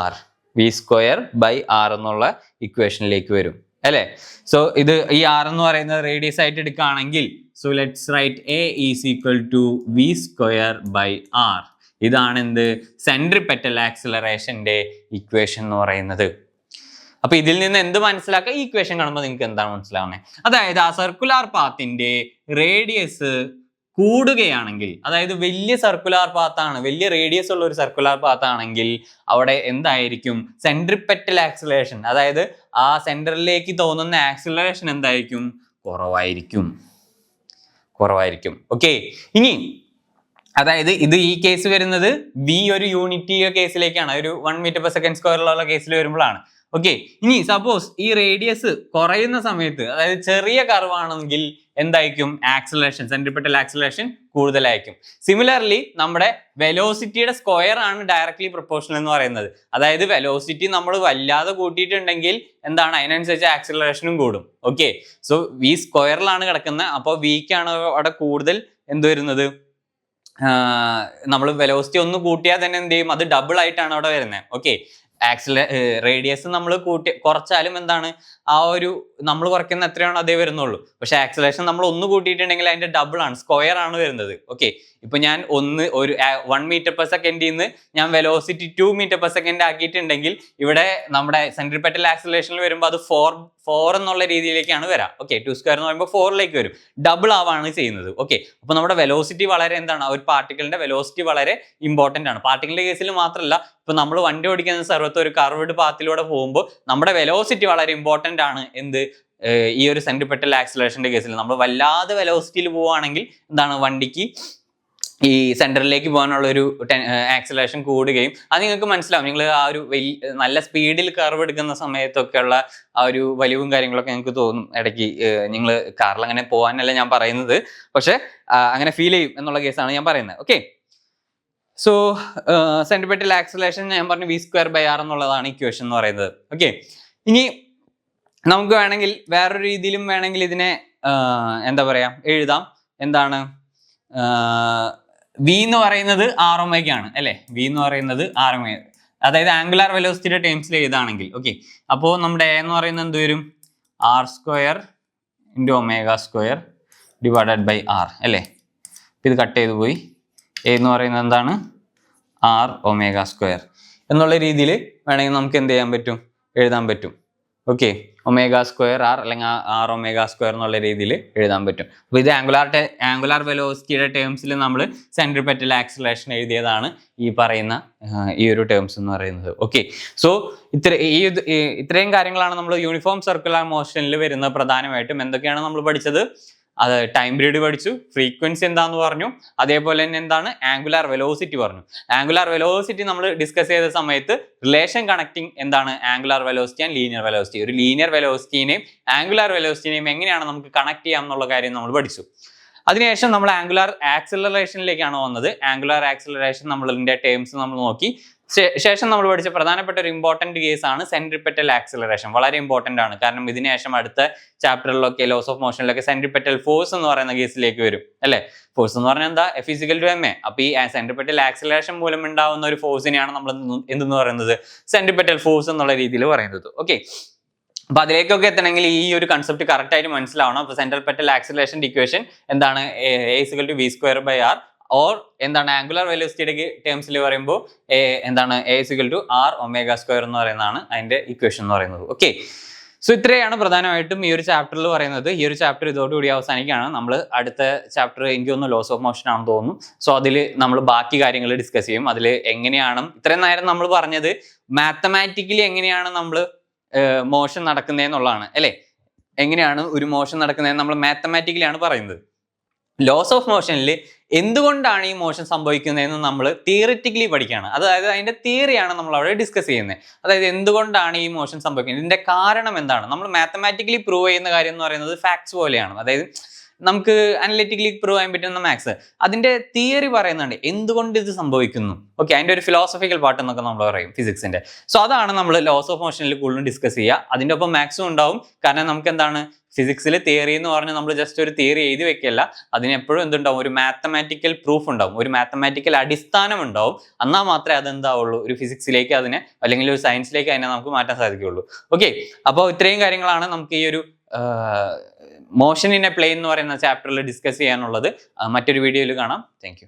Speaker 1: R, v square by R എന്നുള്ള ഇക്വേഷനിലേക്ക് വരും അല്ലേ. സോ ഇത് ഈ ആർ എന്ന് പറയുന്നത് റേഡിയസ് ആയിട്ട് എടുക്കുകയാണെങ്കിൽ, so let's write A is equal to V square by R. ഇതാണ് എന്ത്, സെൻട്രിപെറ്റൽ ആക്സിലറേഷന്റെ ഇക്വേഷൻ എന്ന് പറയുന്നത്. അപ്പൊ ഇതിൽ നിന്ന് എന്ത് മനസ്സിലാക്കുക, ഈ ഇക്വേഷൻ കാണുമ്പോൾ നിങ്ങൾക്ക് എന്താണ് മനസ്സിലാവുന്നത്, അതായത് ആ സർക്കുലാർ പാത്തിന്റെ റേഡിയസ് കൂടുകയാണെങ്കിൽ, അതായത് വലിയ സർക്കുലാർ പാത്താണ്, വലിയ റേഡിയസ് ഉള്ള ഒരു സർക്കുലാർ പാത്താണെങ്കിൽ അവിടെ എന്തായിരിക്കും, സെൻട്രിപെറ്റൽ ആക്സിലറേഷൻ, അതായത് ആ സെന്ററിലേക്ക് തോന്നുന്ന ആക്സിലറേഷൻ എന്തായിരിക്കും, കുറവായിരിക്കും. ഓക്കെ, ഇനി അതായത് ഈ കേസ് വരുന്നത് വി ഒരു യൂണിറ്റ് കേസിലേക്കാണ്, ഒരു 1 മീറ്റർ പെർ സെക്കൻഡ് സ്ക്വയറിലുള്ള കേസിൽ വരുമ്പോഴാണ്. ഓക്കെ, ഇനി സപ്പോസ് ഈ റേഡിയസ് കുറയുന്ന സമയത്ത്, അതായത് ചെറിയ കർവാണെങ്കിൽ എന്തായിരിക്കും, ആക്സിലറേഷൻ, സെൻട്രിപെറ്റൽ ആക്സിലറേഷൻ കൂടുതലായിരിക്കും. സിമിലർലി നമ്മുടെ വെലോസിറ്റിയുടെ സ്ക്വയർ ആണ് ഡയറക്ട്ലി പ്രൊപ്പോർഷണൽ എന്ന് പറയുന്നത്. അതായത് വെലോസിറ്റി നമ്മൾ വല്ലാതെ കൂട്ടിയിട്ടുണ്ടെങ്കിൽ എന്താണ്, അതിനനുസരിച്ച് ആക്സിലറേഷനും കൂടും. ഓക്കെ, സോ വി സ്ക്വയറിലാണ് കിടക്കുന്നത്, അപ്പോൾ വിക്കാണ് അവിടെ കൂടുതൽ എന്ത് വരുന്നത്, നമ്മൾ വെലോസിറ്റി ഒന്ന് കൂട്ടിയാൽ തന്നെ എന്ത് ചെയ്യും, അത് ഡബിൾ ആയിട്ടാണ് അവിടെ വരുന്നത്. ഓക്കെ, റേഡിയസ് നമ്മൾ കുറച്ചാലും എന്താണ് ആ ഒരു നമ്മൾ കുറയ്ക്കുന്ന എത്രയാണോ അതേ വരുന്നുള്ളൂ. പക്ഷെ ആക്സിലറേഷൻ നമ്മൾ ഒന്ന് കൂട്ടിയിട്ടുണ്ടെങ്കിൽ അതിന്റെ ഡബിൾ ആണ്, സ്ക്വയർ ആണ് വരുന്നത്. ഓക്കെ, ഇപ്പൊ ഞാൻ ഒരു 1 മീറ്റർ പെർ സെക്കൻഡിൽ നിന്ന് ഞാൻ വെലോസിറ്റി 2 മീറ്റർ പെർ സെക്കൻഡ് ആക്കിയിട്ടുണ്ടെങ്കിൽ ഇവിടെ നമ്മുടെ സെൻട്രിപെറ്റൽ ആക്സിലറേഷനിൽ വരുമ്പോൾ അത് 4 എന്നുള്ള രീതിയിലേക്കാണ് വരാം. ഓക്കെ, 2 സ്ക്വയർ എന്ന് പറയുമ്പോൾ 4ലേക്ക് വരും, ഡബിൾ ആവാണ് ചെയ്യുന്നത്. ഓക്കെ, അപ്പൊ നമ്മുടെ വെലോസിറ്റി വളരെ എന്താണ്, ഒരു പാർട്ടിക്കിളിന്റെ വെലോസിറ്റി വളരെ ഇമ്പോർട്ടന്റ് ആണ്. പാർട്ടിക്കിളിന്റെ കേസിൽ മാത്രമല്ല, ഇപ്പൊ നമ്മൾ വണ്ടി ഓടിക്കുന്ന സ്ഥലത്ത് ഒരു കർവ്ഡ് പാത്തിലൂടെ പോകുമ്പോൾ നമ്മുടെ വെലോസിറ്റി വളരെ ഇമ്പോർട്ടന്റ് ആണ്. ഈ ഒരു സെൻട്രിപെറ്റൽ ആക്സിലറേഷന്റെ കേസിൽ നമ്മൾ വല്ലാതെ വെലോസിറ്റിയിൽ പോവുകയാണെങ്കിൽ എന്താണ്, വണ്ടിക്ക് ഈ സെന്ററിലേക്ക് പോകാനുള്ള ഒരു ആക്സിലറേഷൻ കൂടുകയും അത് നിങ്ങൾക്ക് മനസ്സിലാവും. നിങ്ങൾ ആ ഒരു നല്ല സ്പീഡിൽ കർവ് എടുക്കുന്ന സമയത്തൊക്കെയുള്ള ആ ഒരു വലിവും കാര്യങ്ങളൊക്കെ നിങ്ങൾക്ക് തോന്നും ഇടയ്ക്ക്. നിങ്ങൾ കാറിൽ അങ്ങനെ പോകാനല്ല ഞാൻ പറയുന്നത്, പക്ഷെ അങ്ങനെ ഫീൽ ചെയ്യും എന്നുള്ള കേസാണ് ഞാൻ പറയുന്നത്. ഓക്കെ, സോ സെൻട്രിപെറ്റൽ ആക്സിലറേഷൻ ഞാൻ പറഞ്ഞു v²/r എന്നുള്ളതാണ് ഇക്വേഷൻ എന്ന് പറയുന്നത്. ഓക്കെ, ഇനി നമുക്ക് വേണമെങ്കിൽ വേറൊരു രീതിയിലും വേണമെങ്കിൽ ഇതിനെ എന്താ പറയാ എഴുതാം. എന്താണ്, v എന്ന് പറയുന്നത് r⍵ ആണ് അല്ലെ, v എന്ന് പറയുന്നത് r⍵, അതായത് ആംഗുലാർ വെലോസിറ്റിയുടെ ടേംസിൽ എഴുതാണെങ്കിൽ. ഓക്കെ, അപ്പോൾ നമ്മുടെ a എന്ന് പറയുന്നത് എന്ത് വരും, r² × ω² / r അല്ലേ. ഇത് കട്ട് ചെയ്ത് പോയി, a എന്ന് പറയുന്നത് എന്താണ്, r⍵² എന്നുള്ള രീതിയിൽ വേണമെങ്കിൽ നമുക്ക് എന്ത് ചെയ്യാൻ പറ്റും, എഴുതാൻ പറ്റും. ഓക്കെ, ω²r അല്ലെങ്കിൽ r⍵² എന്നുള്ള രീതിയിൽ എഴുതാൻ പറ്റും. അപ്പോൾ ഇത് ആംഗുലാർ വെലോസിറ്റിയുടെ ടേംസിൽ നമ്മൾ സെൻട്രിപെറ്റൽ ആക്സിലറേഷൻ എഴുതിയതാണ് ഈ പറയുന്ന ഈ ഒരു ടേംസ് എന്ന് പറയുന്നത്. ഓക്കെ, സോ ഇത്രയും കാര്യങ്ങളാണ് നമ്മൾ യൂണിഫോം സർക്കുലർ മോഷനിൽ വരുന്ന പ്രധാനമായിട്ടും. എന്തൊക്കെയാണ് നമ്മൾ പഠിച്ചത്, അത് ടൈം പീരീഡ് പഠിച്ചു, ഫ്രീക്വൻസി എന്താന്ന് പറഞ്ഞു, അതേപോലെ തന്നെ എന്താണ് ആംഗുലാർ വെലോസിറ്റി പറഞ്ഞു. ആംഗുലാർ വെലോസിറ്റി നമ്മൾ ഡിസ്കസ് ചെയ്ത സമയത്ത് റിലേഷൻ കണക്റ്റിംഗ് എന്താണ് angular velocity and linear velocity. ഒരു ലീനിയർ വെലോസിറ്റിനെയും ആംഗുലാർ വെലോസിറ്റിനെയും എങ്ങനെയാണ് നമുക്ക് കണക്ട് ചെയ്യാം എന്നുള്ള കാര്യം നമ്മൾ പഠിച്ചു. അതിനുശേഷം നമ്മൾ ആംഗുലാർ ആക്സിലറേഷനിലേക്കാണ് വന്നത്. ആംഗുലാർ ആക്സിലറേഷൻ നമ്മളിന്റെ ടേംസ് നമ്മൾ നോക്കി. ശേഷം നമ്മൾ പഠിച്ച പ്രധാനപ്പെട്ട ഒരു ഇമ്പോർട്ടന്റ് കേസ് ആണ് സെൻട്രിപെറ്റൽ ആക്സിലറേഷൻ. വളരെ ഇമ്പോർട്ടന്റ് ആണ്, കാരണം ഇതിനുശേഷം അടുത്ത ചാപ്റ്ററിലൊക്കെ ലോസ് ഓഫ് മോഷനിലൊക്കെ സെൻട്രിപെറ്റൽ ഫോഴ്സ് എന്ന് പറയുന്ന കേസിലേക്ക് വരും അല്ലെ. ഫോഴ്സ് എന്ന് പറഞ്ഞാൽ എന്താ, F = ma. അപ്പൊ ഈ സെൻട്രിപെറ്റൽ ആക്സിലറേഷൻ മൂലം ഉണ്ടാവുന്ന ഒരു ഫോഴ്സിനെയാണ് നമ്മൾ എന്തെന്ന് പറയുന്നത്, സെൻട്രിപെറ്റൽ ഫോഴ്സ് എന്നുള്ള രീതിയിൽ പറയുന്നത്. ഓക്കെ, അപ്പൊ അതിലേക്കൊക്കെ എത്തണമെങ്കിൽ ഈ ഒരു കൺസെപ്റ്റ് കറക്റ്റ് ആയിട്ട് മനസ്സിലാവണം. അപ്പൊ സെൻട്രിപെറ്റൽ ആക്സിലറേഷൻ ഇക്വേഷൻ എന്താണ്, a = v²/r, ഓർ എന്താണ് ആംഗുലാർ വെലോസിറ്റിയുടെ ടേംസിൽ പറയുമ്പോൾ എന്താണ് a = r⍵² എന്ന് പറയുന്നതാണ് അതിന്റെ ഇക്വേഷൻ എന്ന് പറയുന്നത്. ഓക്കെ, സോ ഇത്രയാണ് പ്രധാനമായിട്ടും ഈ ഒരു ചാപ്റ്ററിൽ പറയുന്നത്. ഈ ഒരു ചാപ്റ്റർ ഇതോടുകൂടി അവസാനിക്കുകയാണ്. നമ്മൾ അടുത്ത ചാപ്റ്റർ എനിക്ക് തോന്നുന്നു ലോസ് ഓഫ് മോഷൻ ആണെന്ന് തോന്നുന്നു. സോ അതിൽ നമ്മൾ ബാക്കി കാര്യങ്ങൾ ഡിസ്കസ് ചെയ്യും. അതിൽ എങ്ങനെയാണ് ഇത്രയും നേരം നമ്മൾ പറഞ്ഞത് മാത്തമാറ്റിക്കലി എങ്ങനെയാണ് നമ്മൾ മോഷൻ നടക്കുന്നതെന്നുള്ളതാണ് അല്ലെ. എങ്ങനെയാണ് ഒരു മോഷൻ നടക്കുന്നതെന്ന് നമ്മൾ മാത്തമാറ്റിക്കലിയാണ് പറയുന്നത്. ലോസ് ഓഫ് മോഷനിൽ എന്തുകൊണ്ടാണ് ഈ മോഷൻ സംഭവിക്കുന്നതെന്ന് നമ്മൾ തിയറിറ്റിക്കലി പഠിക്കുകയാണ്. അതായത് അതിന്റെ തിയറിയാണ് നമ്മൾ അവിടെ ഡിസ്കസ് ചെയ്യുന്നത്. അതായത് എന്തുകൊണ്ടാണ് ഈ മോഷൻ സംഭവിക്കുന്നത്, ഇതിന്റെ കാരണം എന്താണ്. നമ്മൾ മാത്തമാറ്റിക്കലി പ്രൂവ് ചെയ്യുന്ന കാര്യം എന്ന് പറയുന്നത് ഫാക്ട്സ് പോലെയാണ്. അതായത് നമുക്ക് അനലിറ്റിക്കലി പ്രൂവ് ചെയ്യാൻ പറ്റുന്ന മാത്സ്, അതിന്റെ തിയറി പറയുന്നുണ്ട് എന്തുകൊണ്ട് ഇത് സംഭവിക്കുന്നു. ഓക്കെ, അതിന്റെ ഒരു ഫിലോസഫിക്കൽ പാർട്ട് എന്നൊക്കെ നമ്മൾ പറയും ഫിസിക്സിന്റെ. സോ അതാണ് നമ്മൾ ലോസ് ഓഫ് മോഷനിൽ കൂടുതലും ഡിസ്കസ് ചെയ്യുക. അതിന്റെ ഒപ്പം മാത്സും ഉണ്ടാവും. കാരണം നമുക്ക് എന്താണ്, ഫിസിക്സിൽ തിയറി എന്ന് പറഞ്ഞാൽ നമ്മൾ ജസ്റ്റ് ഒരു തിയറി എഴുതി വെക്കല്ല, അതിന് എപ്പോഴും എന്തുണ്ടാവും, ഒരു മാത്തമാറ്റിക്കൽ പ്രൂഫ് ഉണ്ടാവും, ഒരു മാത്തമാറ്റിക്കൽ അടിസ്ഥാനം ഉണ്ടാവും. എന്നാൽ മാത്രമേ അതെന്താവുള്ളൂ, ഒരു ഫിസിക്സിലേക്ക് അതിനെ അല്ലെങ്കിൽ ഒരു സയൻസിലേക്ക് അതിനെ നമുക്ക് മാറ്റാൻ സാധിക്കുകയുള്ളൂ. ഓക്കെ, അപ്പോൾ ഇത്രയും കാര്യങ്ങളാണ് നമുക്ക് ഈ ഒരു മോഷൻ ഇൻ എ പ്ലെയിൻ എന്ന് പറയുന്ന ചാപ്റ്ററിൽ ഡിസ്കസ് ചെയ്യാനുള്ളത്. മറ്റൊരു വീഡിയോയിൽ കാണാം. Thank you.